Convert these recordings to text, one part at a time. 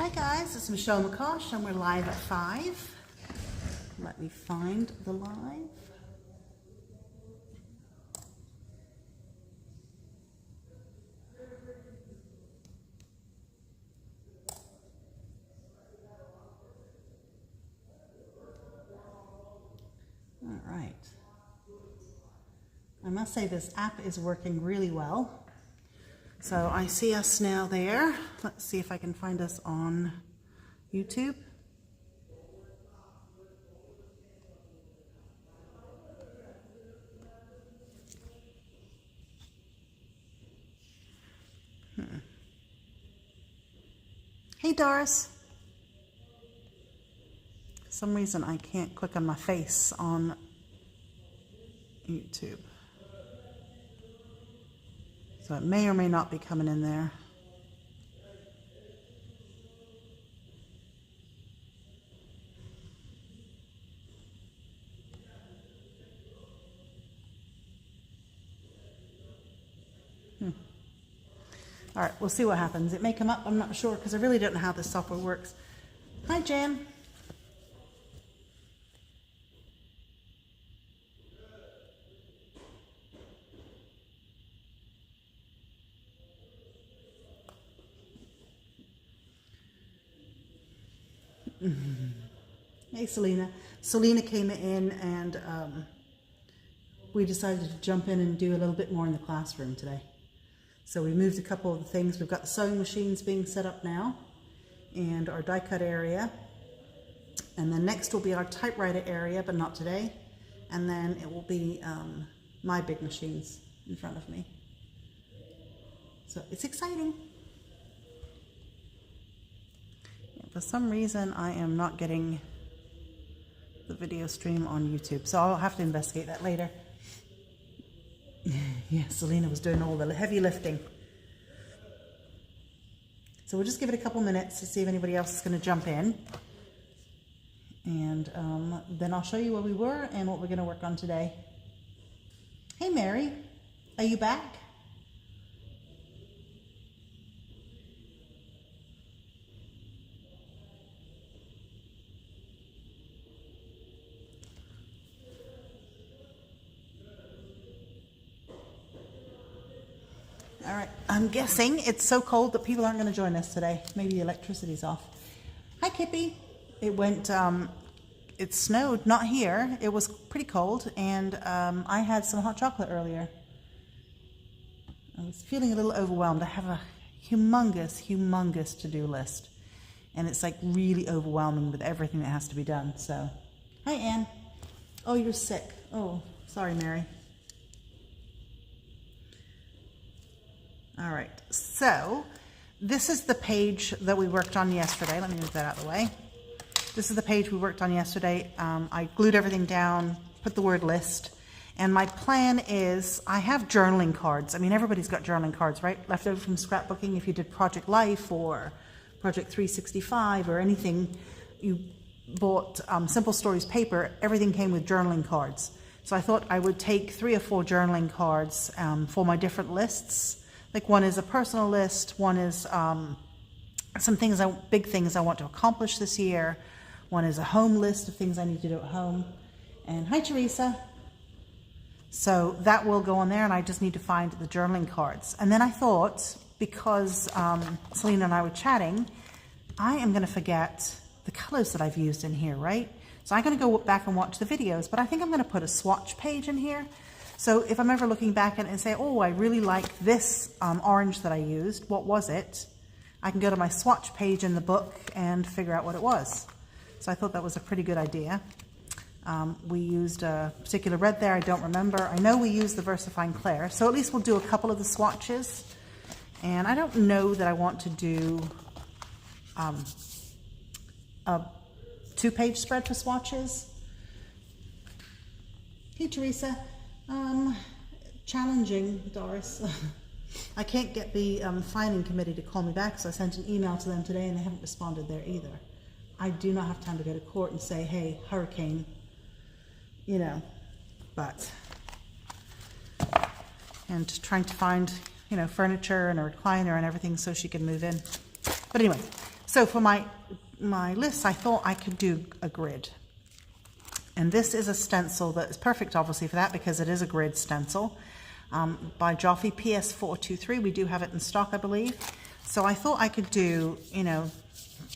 Hi guys, it's Michelle McCosh and we're live at 5. Let me find the live. All right. I must say this app is working really well. So I see us now there. Let's see if I can find us on YouTube. Hey Doris. For some reason I can't click on my face on YouTube. So it may or may not be coming in there. All right, we'll see what happens. It may come up, I'm not sure, because I really don't know how this software works. Hi, Jan. Hey, Selena. Selena came in and we decided to jump in and do a little bit more in the classroom today. So we moved a couple of the things. We've got the sewing machines being set up now and our die cut area. And then next will be our typewriter area, but not today. And then it will be my big machines in front of me. So it's exciting. Yeah, for some reason, I am not getting the video stream on YouTube. So I'll have to investigate that later. Yeah, Selena was doing all the heavy lifting. So we'll just give it a couple minutes to see if anybody else is going to jump in. And then I'll show you where we were and what we're going to work on today. Hey, Mary, are you back? All right, I'm guessing it's so cold that people aren't going to join us today. Maybe the electricity's off. Hi, Kippy. It went, it snowed, not here. It was pretty cold, and I had some hot chocolate earlier. I was feeling a little overwhelmed. I have a humongous to-do list, and it's like really overwhelming with everything that has to be done. So, hi, Anne. Oh, you're sick. Oh, sorry, Mary. All right, so this is the page that we worked on yesterday. Let me move that out of the way. This is the page we worked on yesterday. I glued everything down, put the word list, and my plan is I have journaling cards. I mean, everybody's got journaling cards, right? Left over from scrapbooking. If you did Project Life or Project 365 or anything, you bought Simple Stories paper, everything came with journaling cards. So I thought I would take 3 or 4 journaling cards for my different lists. Like one is a personal list, one is some things, big things I want to accomplish this year. One is a home list of things I need to do at home. And hi, Teresa. So that will go on there, and I just need to find the journaling cards. And then I thought, because Selena and I were chatting, I am going to forget the colors that I've used in here, right? So I'm going to go back and watch the videos, but I think I'm going to put a swatch page in here. So if I'm ever looking back at it and say, oh, I really like this orange that I used, what was it? I can go to my swatch page in the book and figure out what it was. So I thought that was a pretty good idea. We used a particular red there, I don't remember. I know we used the VersaFine Claire, so at least we'll do a couple of the swatches. And I don't know that I want to do a 2-page spread for swatches. Hey, Teresa. Challenging, Doris. I can't get the filing committee to call me back, so I sent an email to them today and they haven't responded there either. I do not have time to go to court and say, hey, hurricane, you know, but, and trying to find, you know, furniture and a recliner and everything so she can move in. But anyway, So for my list, I thought I could do a grid. And this is a stencil that is perfect, obviously, for that, because it is a grid stencil by Joffy PS423. We do have it in stock, I believe. So I thought I could do, you know,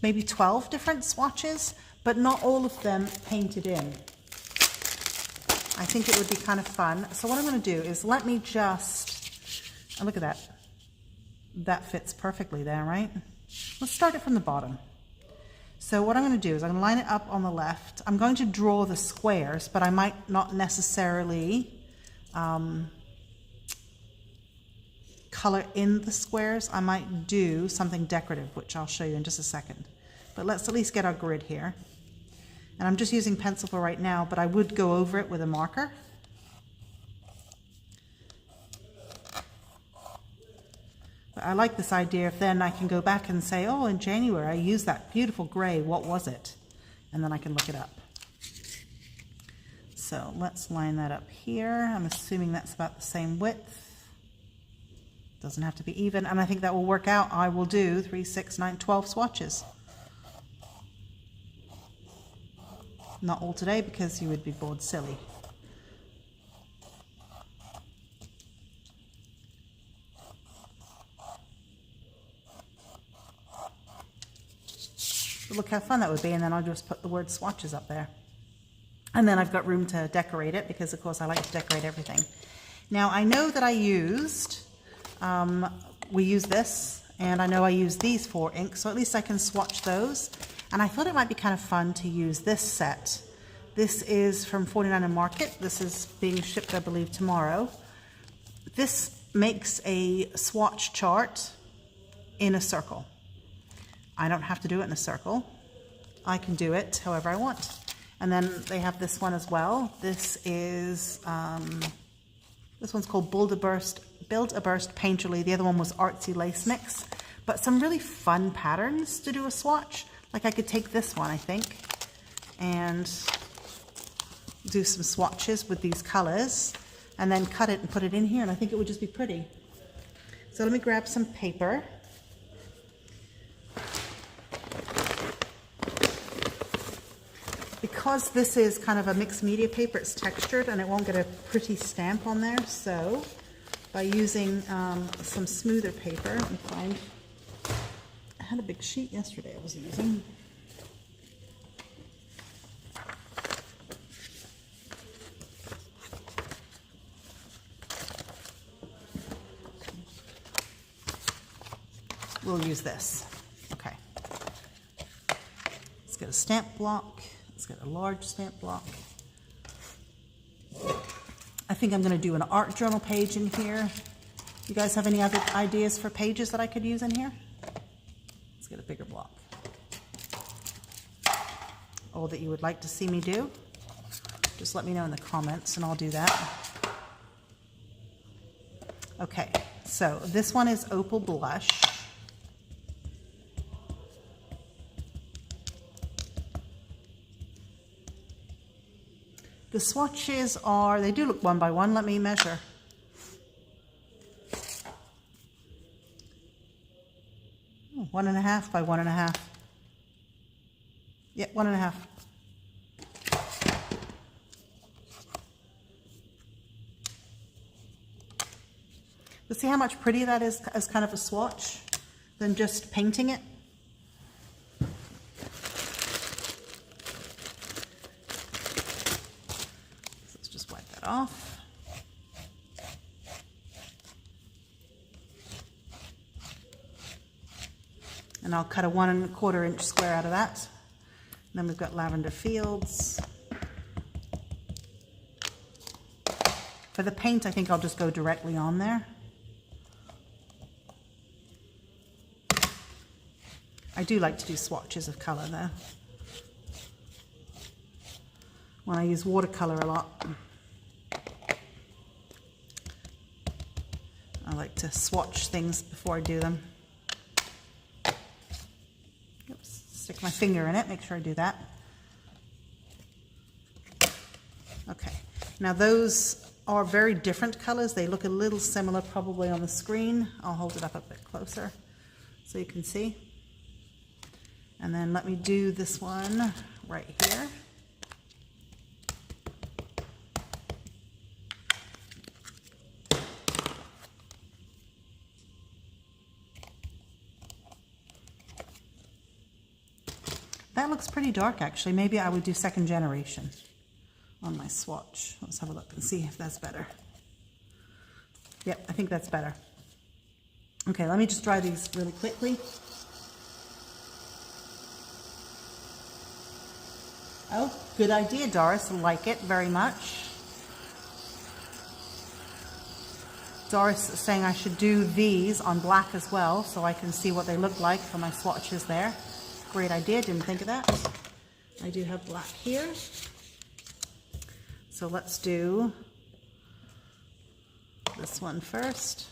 maybe 12 different swatches, but not all of them painted in. I think it would be kind of fun. So what I'm going to do is let me just, oh, look at that. That fits perfectly there, right? Let's start it from the bottom. So what I'm going to do is I'm going to line it up on the left. I'm going to draw the squares, but I might not necessarily color in the squares. I might do something decorative, which I'll show you in just a second. But let's at least get our grid here. And I'm just using pencil for right now, but I would go over it with a marker. But I like this idea if then I can go back and say, oh, in January I used that beautiful gray, what was it? And then I can look it up. So let's line that up here. I'm assuming that's about the same width. Doesn't have to be even, and I think that will work out. I will do 3, 6, 9, 12 swatches. Not all today because you would be bored silly. But look how fun that would be, and then I'll just put the word swatches up there. And then I've got room to decorate it because, of course, I like to decorate everything. Now, I know that I used, we use this, and I know I use these for ink, so at least I can swatch those. And I thought it might be kind of fun to use this set. This is from 49 Market. This is being shipped, I believe, tomorrow. This makes a swatch chart in a circle. I don't have to do it in a circle. I can do it however I want. And then they have this one as well. This is, this one's called Build a Burst Painterly. The other one was Artsy Lace Mix. But some really fun patterns to do a swatch. Like I could take this one, I think, and do some swatches with these colors and then cut it and put it in here, and I think it would just be pretty. So let me grab some paper. Because this is kind of a mixed media paper, it's textured and it won't get a pretty stamp on there. So by using some smoother paper, let me find, I had a big sheet yesterday I was using. We'll use this. Okay. Let's get a stamp block. Let's get a large stamp block. I think I'm going to do an art journal page in here. You guys have any other ideas for pages that I could use in here? Let's get a bigger block. Or that you would like to see me do? Just let me know in the comments and I'll do that. Okay, so this one is Opal Blush. The swatches are, they do look 1 by 1. Let me measure. Oh, 1.5 by 1.5. Yeah, 1.5. But see how much prettier that is as kind of a swatch than just painting it? Off. And I'll cut a 1 1/4 inch square out of that. And then we've got Lavender Fields. For the paint, I think I'll just go directly on there. I do like to do swatches of color though. When I use watercolor a lot. I like to swatch things before I do them. Oops, stick my finger in it, make sure I do that. Okay, now those are very different colors. They look a little similar probably on the screen. I'll hold it up a bit closer so you can see. And then let me do this one right here. That looks pretty dark actually. Maybe I would do second generation on my swatch. Let's have a look and see if that's better. Yep, I think that's better. Okay, let me just dry these really quickly. Oh, good idea, Doris. I like it very much. Doris is saying I should do these on black as well so I can see what they look like for my swatches there. Great idea, didn't think of that. I do have black here. So let's do this one first.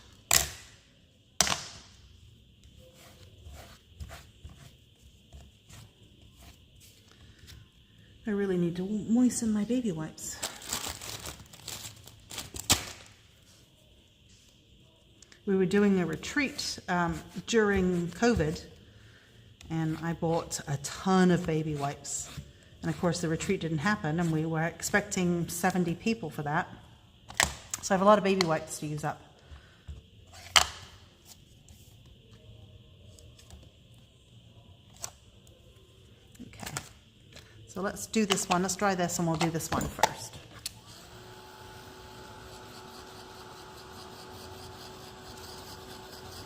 I really need to moisten my baby wipes. We were doing a retreat during COVID, and I bought a ton of baby wipes. And of course the retreat didn't happen, and we were expecting 70 people for that. So I have a lot of baby wipes to use up. Okay, so let's do this one. Let's try this and we'll do this one first.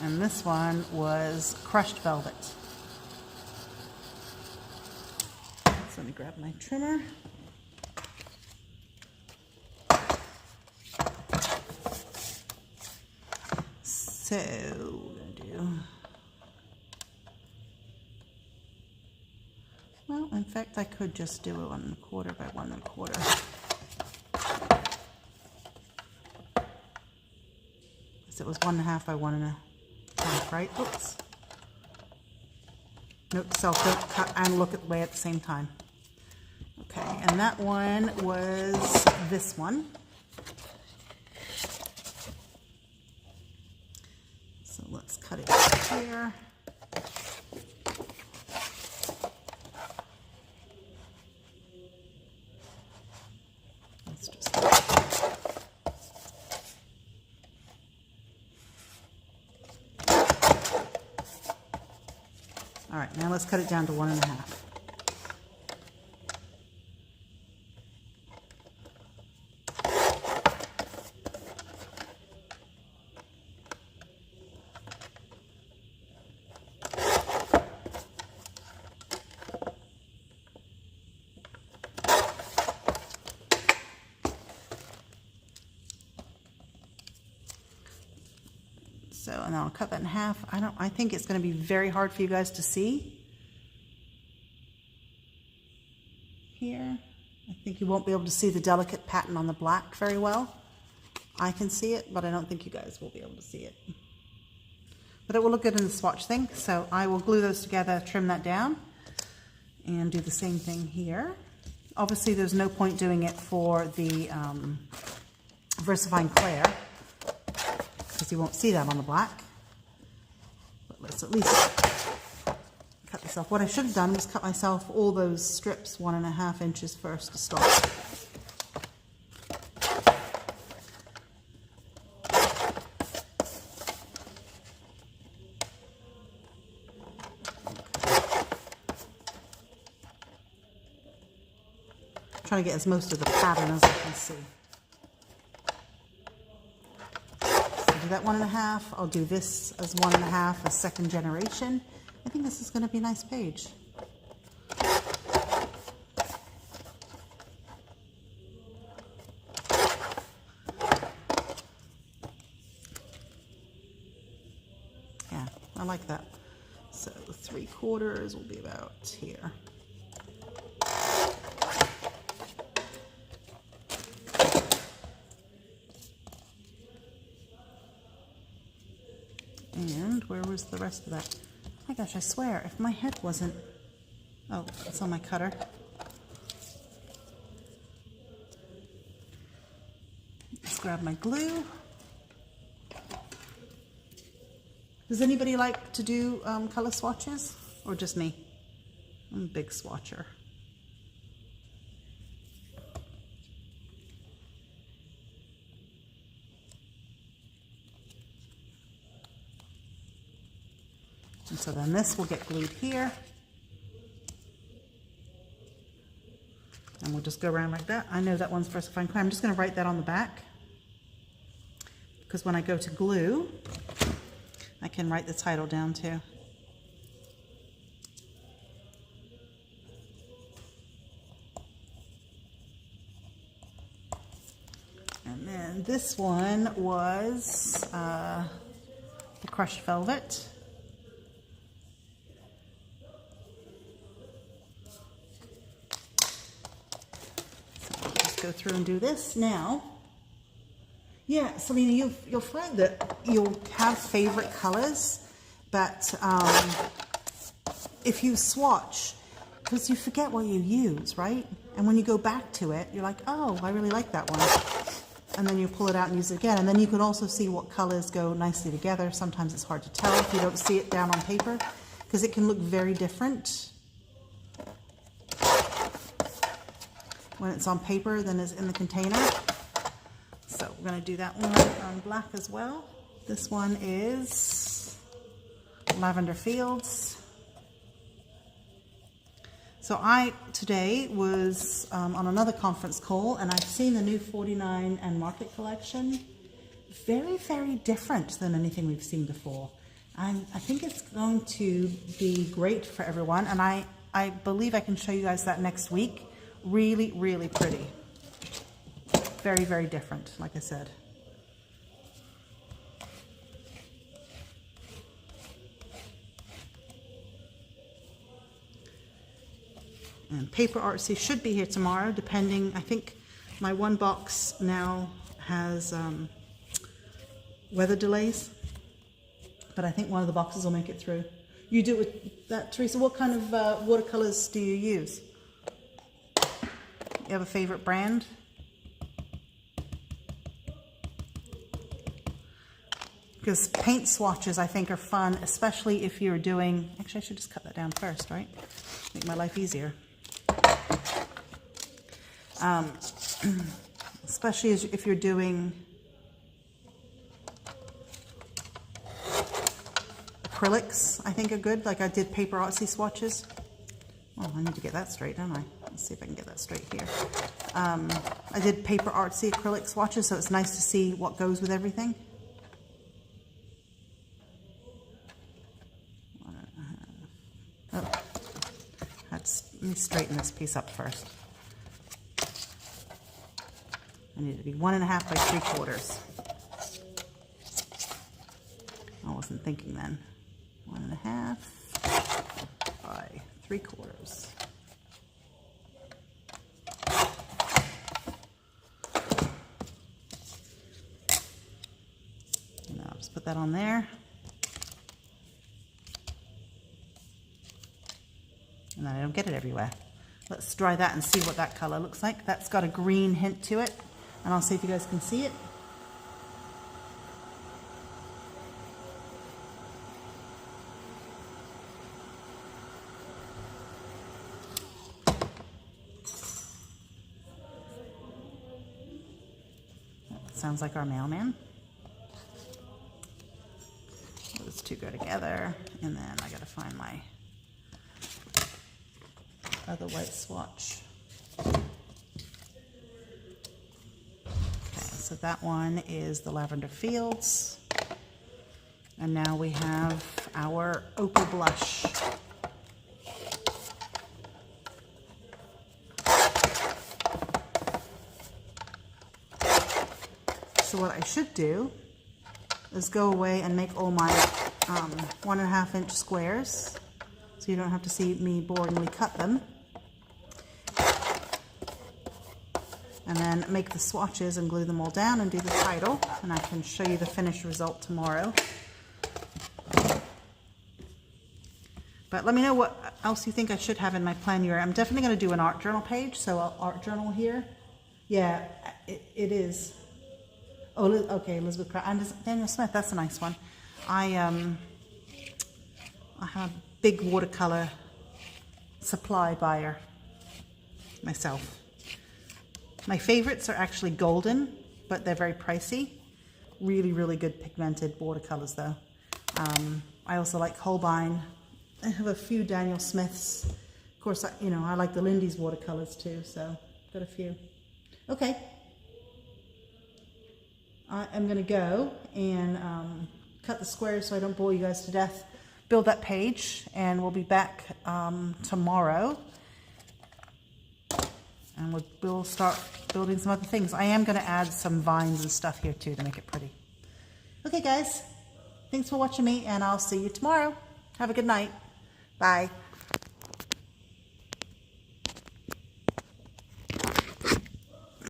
And this one was crushed velvet. So let me grab my trimmer. So we're gonna do, well, in fact I could just do it 1 1/4 by 1 1/4. So it was 1 1/2 by 1 1/2, right? Oops. Note to self, don't cut and look at the way at the same time. Okay, and that one was this one. So let's cut it here. Let's just... All right, now let's cut it down to 1 1/2. So, and I'll cut that in half. I think it's going to be very hard for you guys to see. Here. I think you won't be able to see the delicate pattern on the black very well. I can see it, but I don't think you guys will be able to see it. But it will look good in the swatch thing. So I will glue those together, trim that down, and do the same thing here. Obviously, there's no point doing it for the VersaFine Claire, because you won't see that on the black. But let's at least cut this off. What I should have done was cut myself all those strips 1 1/2 inches first to start. Trying to get as most of the pattern as I can see. Do that 1 1/2. I'll do this as 1 1/2 as second generation. I think this is going to be a nice page. Yeah, I like that. So 3/4 will be about here. And where was the rest of that? Oh my gosh, I swear, if my head wasn't... Oh, it's on my cutter. Let's grab my glue. Does anybody like to do color swatches? Or just me? I'm a big swatcher. And so then this will get glued here. And we'll just go around like that. I know that one's VersaFine Clear. I'm just going to write that on the back, because when I go to glue, I can write the title down too. And then this one was the crushed velvet. Go through and do this now. Yeah, Selena, you'll find that you'll have favorite colors, but if you swatch, because you forget what you use, right? And when you go back to it, you're like, oh, I really like that one. And then you pull it out and use it again. And then you can also see what colors go nicely together. Sometimes it's hard to tell if you don't see it down on paper, because it can look very different when it's on paper than it's in the container. So we're going to do that one on black as well. This one is Lavender Fields. So I today was on another conference call, and I've seen the new 49 and Market collection. Very, very different than anything we've seen before. And I think it's going to be great for everyone, and I believe I can show you guys that next week. Really, really pretty. Very, very different, like I said. And Paper Artsy should be here tomorrow, depending. I think my one box now has weather delays, but I think one of the boxes will make it through. You do it with that, Teresa. What kind of watercolors do you use? You have a favorite brand? Because paint swatches, I think, are fun, especially if you're doing... Actually, I should just cut that down first, right? Make my life easier. Especially if you're doing acrylics, I think are good. Like I did Paper Artsy swatches. Oh, I need to get that straight, don't I? Let's see if I can get that straight here. I did Paper Artsy acrylic swatches, so it's nice to see what goes with everything. Oh, let me straighten this piece up first. I need it to be 1.5 by 3/4. I wasn't thinking then. 1.5 by 3/4. Put that on there. And then I don't get it everywhere. Let's dry that and see what that color looks like. That's got a green hint to it. And I'll see if you guys can see it. That sounds like our mailman. Those two go together, and then I gotta find my other white swatch. Okay, so that one is the Lavender Fields, and now we have our Opal Blush. So what I should do is go away and make all my 1.5 inch squares, so you don't have to see me boringly cut them. And then make the swatches and glue them all down and do the title, and I can show you the finished result tomorrow. But let me know what else you think I should have in my Planuary. I'm definitely going to do an art journal page, so I'll art journal here. Yeah, it is. Oh, okay, Elizabeth Pratt and Daniel Smith. That's a nice one. I have big watercolor supply buyer myself. My favorites are actually golden, but they're very pricey. Really, really good pigmented watercolors though. I also like Holbein. I have a few Daniel Smiths. Of course, I like the Lindy's watercolors too, so got a few. Okay. I'm gonna go and cut the squares so I don't bore you guys to death. Build that page, and we'll be back tomorrow. And we'll start building some other things. I am gonna add some vines and stuff here too to make it pretty. Okay guys, thanks for watching me, and I'll see you tomorrow. Have a good night. Bye.